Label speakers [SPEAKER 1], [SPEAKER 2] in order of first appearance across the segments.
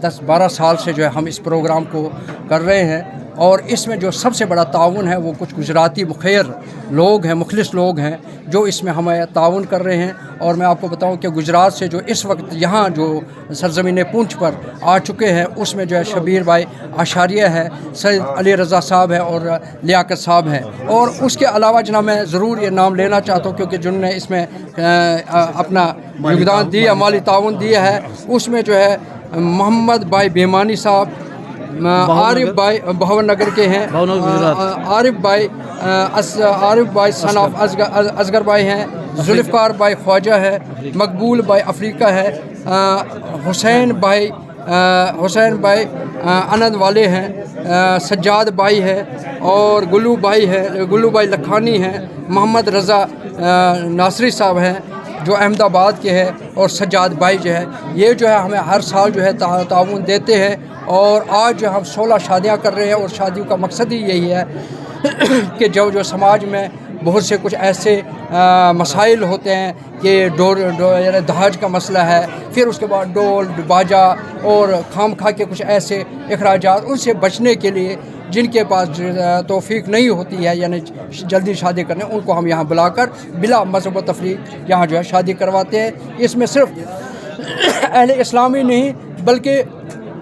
[SPEAKER 1] 10-12 साल से जो है हम इस प्रोग्राम को कर रहे हैं और इसमें जो सबसे बड़ा ताउन है वो कुछ गुजराती मुखिर लोग हैं, मुखलिस लोग हैं जो इसमें हमें ताउन कर रहे हैं। और मैं आपको बताऊं कि गुजरात से जो इस वक्त यहाँ जो सरज़मीन पूंछ पर आ चुके हैं उसमें जो है शबीर भाई आशारिया है, सैयद अली रज़ा साहब है और लियाकत साहब हैं। और उसके अलावा जनाब मैं ज़रूर ये नाम लेना चाहता हूँ क्योंकि जिन्होंने इसमें अपना योगदान दिया, माली ताउन दिया है, उसमें जो है मोहम्मद भाई बेमानी साहब, आरिफ भाई भवन नगर के हैं, आरिफ भाई सन ऑफ असगर भाई हैं, जुल्फ़िकार भाई ख्वाजा है, मकबूल भाई अफ्रीका है, हुसैन भाई आनंद वाले हैं, सज्जाद भाई है और गुल्लू भाई लखानी हैं, मोहम्मद रज़ा नासरी साहब हैं जो अहमदाबाद के हैं और सज्जाद भाई जो है ये जो है हमें हर साल जो है ताउन देते हैं। और आज जो हम 16 शादियां कर रहे हैं और शादियों का मकसद ही यही है कि जो समाज में बहुत से कुछ ऐसे मसाइल होते हैं कि दहेज का मसला है, फिर उसके बाद डोल बाजा और खामखा के कुछ ऐसे अखराजात, उनसे बचने के लिए जिनके पास तौफीक नहीं होती है यानी जल्दी शादी करने, उनको हम यहाँ बुलाकर बिला मज़हब व तफरीक यहाँ जो है शादी करवाते हैं। इसमें सिर्फ अहले इस्लाम ही नहीं बल्कि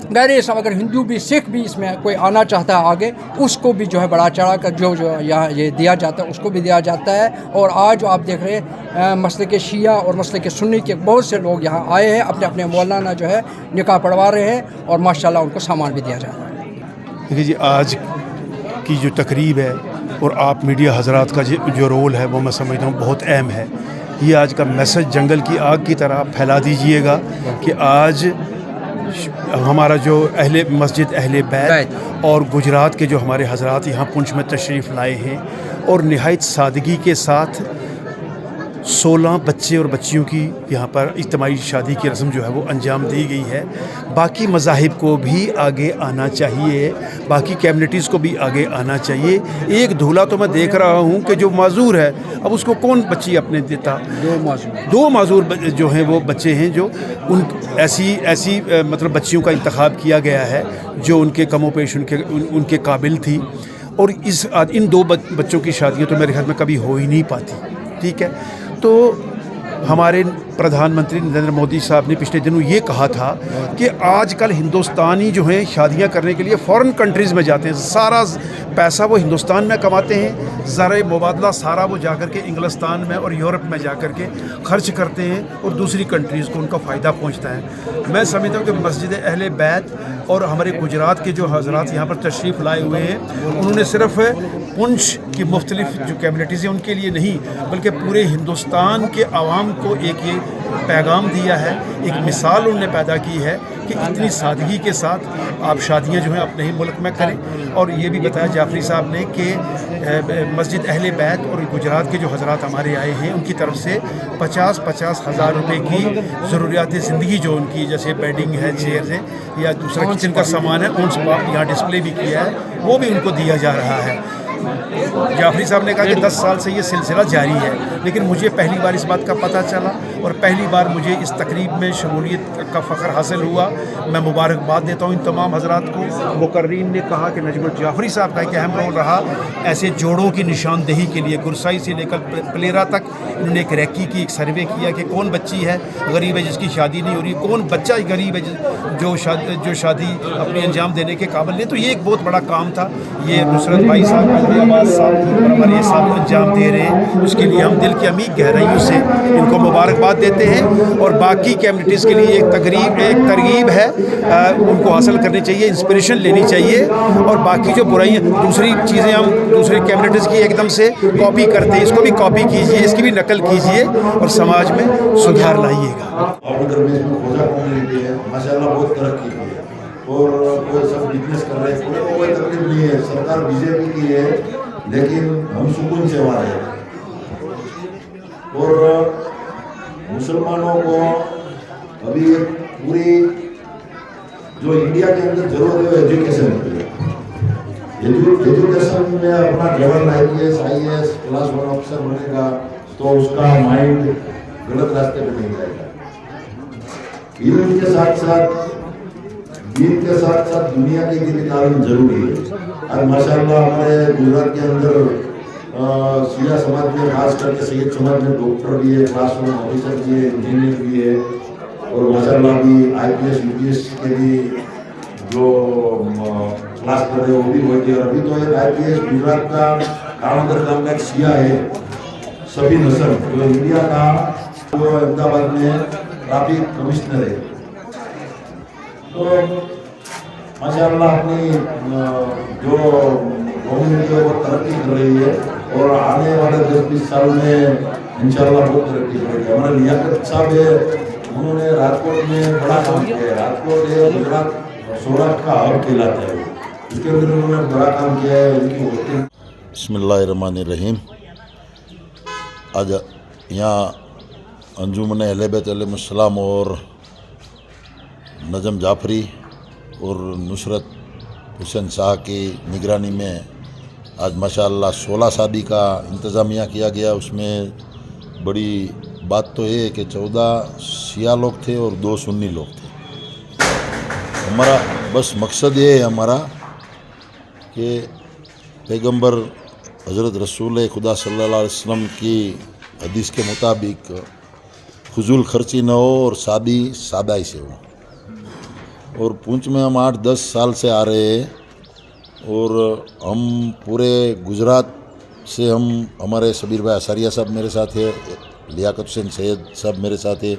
[SPEAKER 1] गैर इस्लाम, अगर हिंदू भी सिख भी इसमें कोई आना चाहता है आगे, उसको भी जो है बढ़ा चढ़ा कर जो यहाँ ये दिया जाता है उसको भी दिया जाता है। और आज जो आप देख रहे हैं मसलक शिया और मसलक सुन्नी के बहुत से लोग यहाँ आए हैं, अपने अपने मौलाना जो है निकाह पढ़वा रहे हैं और माशाल्लाह उनको सामान भी दिया जा रहा है।
[SPEAKER 2] देखिए जी, आज की जो तकरीब है और आप मीडिया हजरात का जो रोल है वो मैं समझता हूँ बहुत अहम है। ये आज का मैसेज जंगल की आग की तरह फैला दीजिएगा कि आज हमारा जो मस्जिद अहले बैत और गुजरात के जो हमारे हजरात यहाँ पुंछ में तशरीफ़ लाए हैं और निहायत सादगी के साथ 16 बच्चे और बच्चियों की यहाँ पर इज्तिमाई शादी की रस्म जो है वो अंजाम दी गई है। बाकी मज़ाहिब को भी आगे आना चाहिए, बाकी कम्युनिटीज़ को भी आगे आना चाहिए। एक दूल्हा तो मैं देख रहा हूँ कि जो माजूर है, अब उसको कौन बच्ची अपने देता? दो माजूर जो हैं वो बच्चे हैं जो ऐसी मतलब बच्चियों का इंतखाब किया गया है जो उनके कमोपेश उनके काबिल थी। और इन दो बच्चों की शादियाँ तो मेरे ख्याल में कभी हो ही नहीं पाती। ठीक है, तो हमारे प्रधानमंत्री नरेंद्र मोदी साहब ने पिछले दिनों ये कहा था कि आजकल हिंदुस्तानी जो हैं शादियां करने के लिए फ़ॉरेन कंट्रीज़ में जाते हैं, सारा पैसा वो हिंदुस्तान में कमाते हैं, ज़र मुबादला सारा वो जाकर के इंग्लिस्तान में और यूरोप में जाकर के खर्च करते हैं और दूसरी कंट्रीज़ को उनका फ़ायदा पहुंचता है। मैं समझता हूँ कि मस्जिद अहले बैत और हमारे गुजरात के जो हजरात यहाँ पर तशरीफ़ लाए हुए हैं, उन्होंने सिर्फ पुंछ की मुख्तलिफ जो कम्युनिटीज़ हैं उनके लिए नहीं बल्कि पूरे हिंदुस्तान के आवाम को एक ये पैगाम दिया है, एक मिसाल उन्होंने पैदा की है कि इतनी सादगी के साथ आप शादियां जो हैं अपने ही मुल्क में करें। और ये भी बताया जाफरी साहब ने कि मस्जिद अहले बैत और गुजरात के जो हजरात हमारे आए हैं उनकी तरफ से 50-50 हज़ार रुपये की ज़रूरियात ज़िंदगी जो उनकी जैसे बेडिंग है, चेयर है या दूसरा किचन का सामान है, उन यहाँ डिस्प्ले भी किया है, वो भी उनको दिया जा रहा है। जाफरी साहब ने कहा कि 10 साल से ये सिलसिला जारी है, लेकिन मुझे पहली बार इस बात का पता चला और पहली बार मुझे इस तकरीब में शमूलियत का फ़ख्र हासिल हुआ। मैं मुबारकबाद देता हूँ इन तमाम हजरात को। मुकर्रीन ने कहा कि नजमुल जाफरी साहब का एक अहम रोल रहा ऐसे जोड़ों की निशानदेही के लिए। गुरसाई से लेकर प्लेरा तक इन्होंने एक रैकी की, एक सर्वे किया कि कौन बच्ची है गरीब है जिसकी शादी नहीं हो रही, कौन बच्चा गरीब है जो शादी अपनी अंजाम देने के काबिल नहीं। तो ये एक बहुत बड़ा काम था। ये नुसरत भाई साहब हमारे ये साहब अंजाम दे रहे हैं, उसके लिए हम दिल की अमीर गहराइयों से इनको मुबारकबाद देते हैं। और बाकी कम्युनिटीज़ के लिए एक तरगीब है, उनको हासिल करनी चाहिए, इंस्पिरेशन लेनी चाहिए। और बाकी जो बुराइयाँ दूसरी चीज़ें हम दूसरी कम्युनिटीज़ की एकदम से कॉपी करते हैं, इसको भी कॉपी कीजिए, इसकी भी नकल कीजिए और समाज में सुधार लाइएगा।
[SPEAKER 3] माशाल्लाह बहुत तरक्की की है और कोई सब बिजनेस कर रहे हैं, कोई तकलीफ नहीं है। सरकार बीजेपी की है लेकिन हम सुकून से वहाँ हैं। और मुसलमानों को अभी पूरी जो इंडिया के अंदर जरूरत है एजुकेशन की है। एजुकेशन में अपना लेवल IAS क्लास 1 ऑफिसर बनेगा तो उसका माइंड गलत रास्ते पे नहीं जाएगा। इल्म के साथ साथ दीन के साथ साथ दुनिया की भी तालीम जरूरी है। और माशाल्लाह हमारे गुजरात के अंदर शिया समाज में, खास करके सैयद समाज में डॉक्टर भी है, क्लासरूम ऑफिसर भी है, इंजीनियर भी है, और माशाल्लाह भी IPS UPS के भी जो क्लास कर रहे हैं वो भी होती है। अभी तो एक IPS गुजरात का कामगर गांव का एक शिया है सभी नस्ल, जो इंडिया का जो अहमदाबाद में ट्रैफिक कमिश्नर है। तो माशाल्लाह अपनी जो गवर्नमेंट है वो तरक्की कर रही है और आने वाले 10-20 साल में इंशाल्लाह बहुत तरक्की करेगी। हमारे लियाकत साहब है, उन्होंने राजकोट में बड़ा काम किया है। राजकोट है गुजरात सौराष्ट्र का हब कहलाता है, इसके अंदर उन्होंने बड़ा काम किया है। उनकी होस्टिंग
[SPEAKER 4] बिस्मिल्लाहिर्रहमानिर्रहीम। आज यहाँ अंजुमन अहले बैत अलैहिस्सलाम और नजम जाफरी और नुसरत हुसैन शाह की निगरानी में आज माशाअल्लाह 16 शादी का इंतज़ामिया किया गया। उसमें बड़ी बात तो ये है कि 14 शिया लोग थे और 2 सुन्नी लोग थे। हमारा बस मकसद ये है हमारा कि पैगंबर हज़रत रसूल खुदा सल्लल्लाहु अलैहि वसल्लम की हदीस के मुताबिक फजूल खर्ची न हो और शादी सादाई से हो। और पूंछ में हम 8-10 साल से आ रहे हैं और हम पूरे गुजरात से हमारे सबीर भाई असारिया साहब मेरे साथ है, लियाकत हुसैन सैयद साहब मेरे साथ है,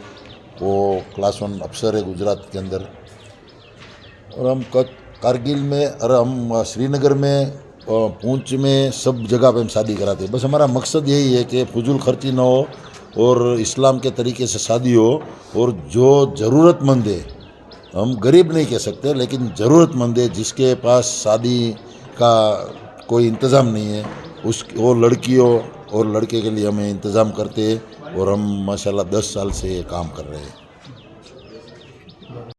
[SPEAKER 4] वो क्लास 1 अफसर है गुजरात के अंदर। और हम कारगिल में और हम श्रीनगर में, पूंछ में, सब जगह पे हम शादी कराते हैं। बस हमारा मकसद यही है कि फजूल खर्ची ना हो और इस्लाम के तरीके से शादी हो। और जो ज़रूरतमंद है, हम गरीब नहीं कह सकते, लेकिन ज़रूरतमंद है जिसके पास शादी का कोई इंतज़ाम नहीं है, वो लड़कियों और लड़के के लिए हमें इंतज़ाम करते हैं। और हम माशाल्लाह 10 साल से ये काम कर रहे हैं।